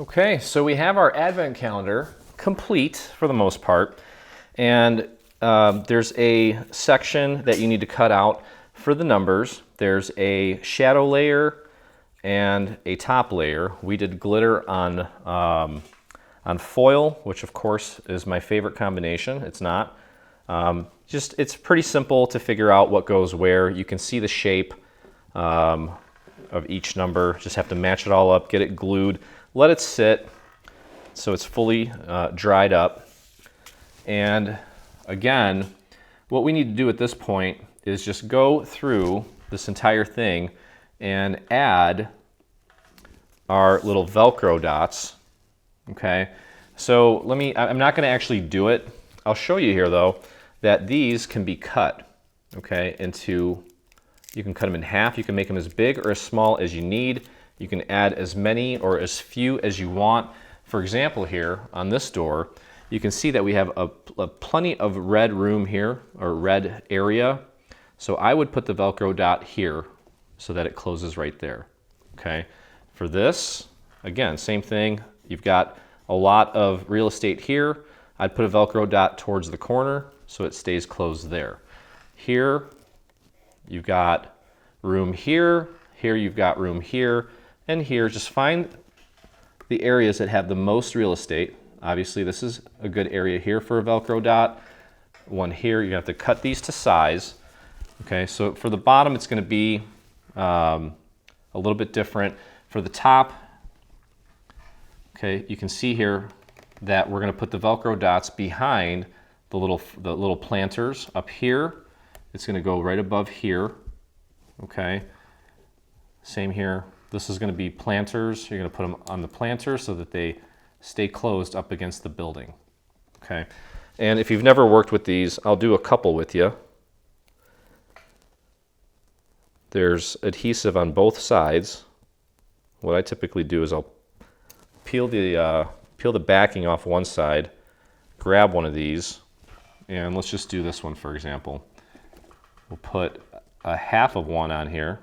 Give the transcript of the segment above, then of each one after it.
Okay, so we have our advent calendar complete for the most part, and there's a section that you need to cut out for the numbers. There's a shadow layer and a top layer. We did glitter on foil, which of course is my favorite combination. It's not. It's pretty simple to figure out what goes where. You can see the shape of each number. Just have to match it all up, get it glued, let it sit so it's fully dried up. And again, what we need to do at this point is just go through this entire thing and add our little Velcro dots. Okay, so I'm not going to actually do it. I'll show you here though that these can be cut, okay, you can cut them in half. You can make them as big or as small as you need. You can add as many or as few as you want. For example, here on this door, you can see that we have a plenty of red room here, or red area. So I would put the Velcro dot here so that it closes right there, okay? For this, again, same thing. You've got a lot of real estate here. I'd put a Velcro dot towards the corner so it stays closed there. Here, you've got room here. Here you've got room here. And here, just find the areas that have the most real estate. Obviously, this is a good area here for a Velcro dot. One here, you have to cut these to size. Okay, so for the bottom, it's going to be a little bit different. For the top, okay, you can see here that we're going to put the Velcro dots behind the little planters up here. It's going to go right above here. Okay, same here. This is going to be planters. You're going to put them on the planter so that they stay closed up against the building. Okay, and if you've never worked with these, I'll do a couple with you. There's adhesive on both sides. What I typically do is I'll peel the backing off one side, grab one of these, and let's just do this one for example. We'll put a half of one on here.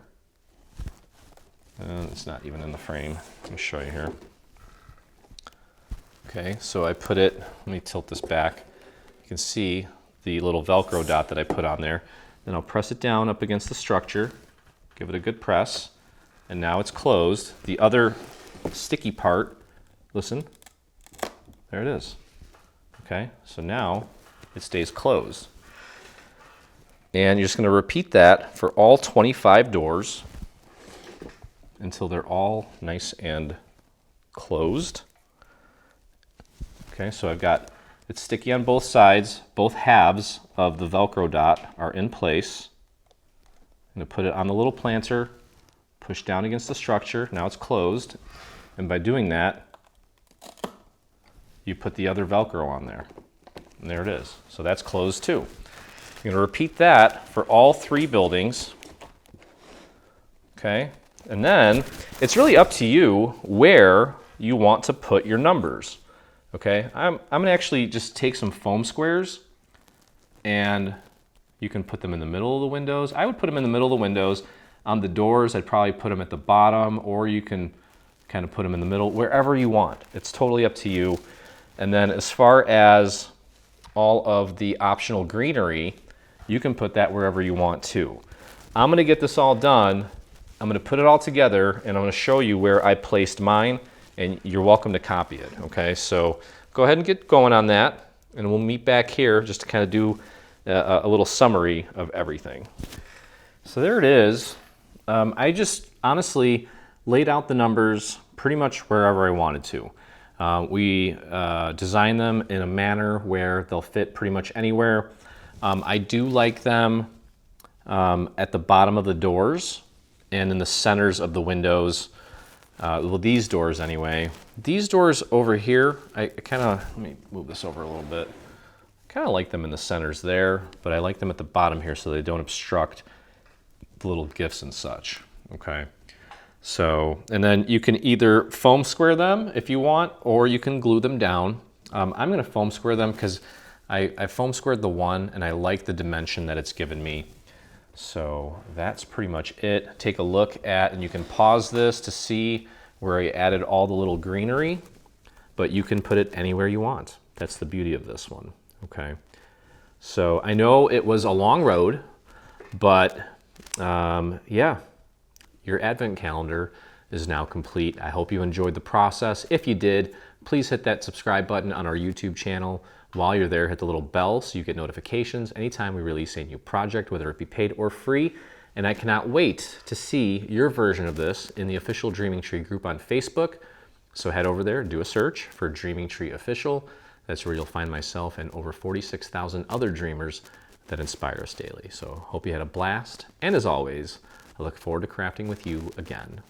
It's not even in the frame. Let me show you here. Okay, so I put it, let me tilt this back. You can see the little Velcro dot that I put on there. Then I'll press it down up against the structure, give it a good press, and now it's closed. The other sticky part, listen, there it is. Okay, so now it stays closed. And you're just going to repeat that for all 25 doors until they're all nice and closed. Okay, so I've got it's sticky on both sides. Both halves of the Velcro dot are in place. I'm going to put it on the little planter, push down against the structure. Now it's closed. And by doing that, you put the other Velcro on there. And there it is. So that's closed too. You're going to repeat that for all 3 buildings. Okay, and then it's really up to you where you want to put your numbers. Okay, I'm going to actually just take some foam squares and you can put them in the middle of the windows. I would put them in the middle of the windows. On the doors, I'd probably put them at the bottom, or you can kind of put them in the middle, wherever you want. It's totally up to you. And then as far as all of the optional greenery, you can put that wherever you want to. I'm going to get this all done. I'm going to put it all together and I'm going to show you where I placed mine, and you're welcome to copy it. Okay, so go ahead and get going on that, and we'll meet back here just to kind of do a little summary of everything. So there it is. I just honestly laid out the numbers pretty much wherever I wanted to. We designed them in a manner where they'll fit pretty much anywhere. I do like them at the bottom of the doors and in the centers of the windows. Well, these doors anyway. These doors over here, I kind of, let me move this over a little bit. I kind of like them in the centers there, but I like them at the bottom here so they don't obstruct the little gifts and such. Okay. So, and then you can either foam square them if you want, or you can glue them down. I'm going to foam square them because I foam squared the one and I like the dimension that it's given me. So that's pretty much it. Take a look at, and you can pause this to see where I added all the little greenery, but you can put it anywhere you want. That's the beauty of this one, okay? So I know it was a long road, but yeah, your advent calendar is now complete. I hope you enjoyed the process. If you did, please hit that subscribe button on our YouTube channel. While you're there, hit the little bell so you get notifications anytime we release a new project, whether it be paid or free. And I cannot wait to see your version of this in the official Dreaming Tree group on Facebook. So head over there, do a search for Dreaming Tree Official. That's where you'll find myself and over 46,000 other dreamers that inspire us daily. So hope you had a blast. And as always, I look forward to crafting with you again.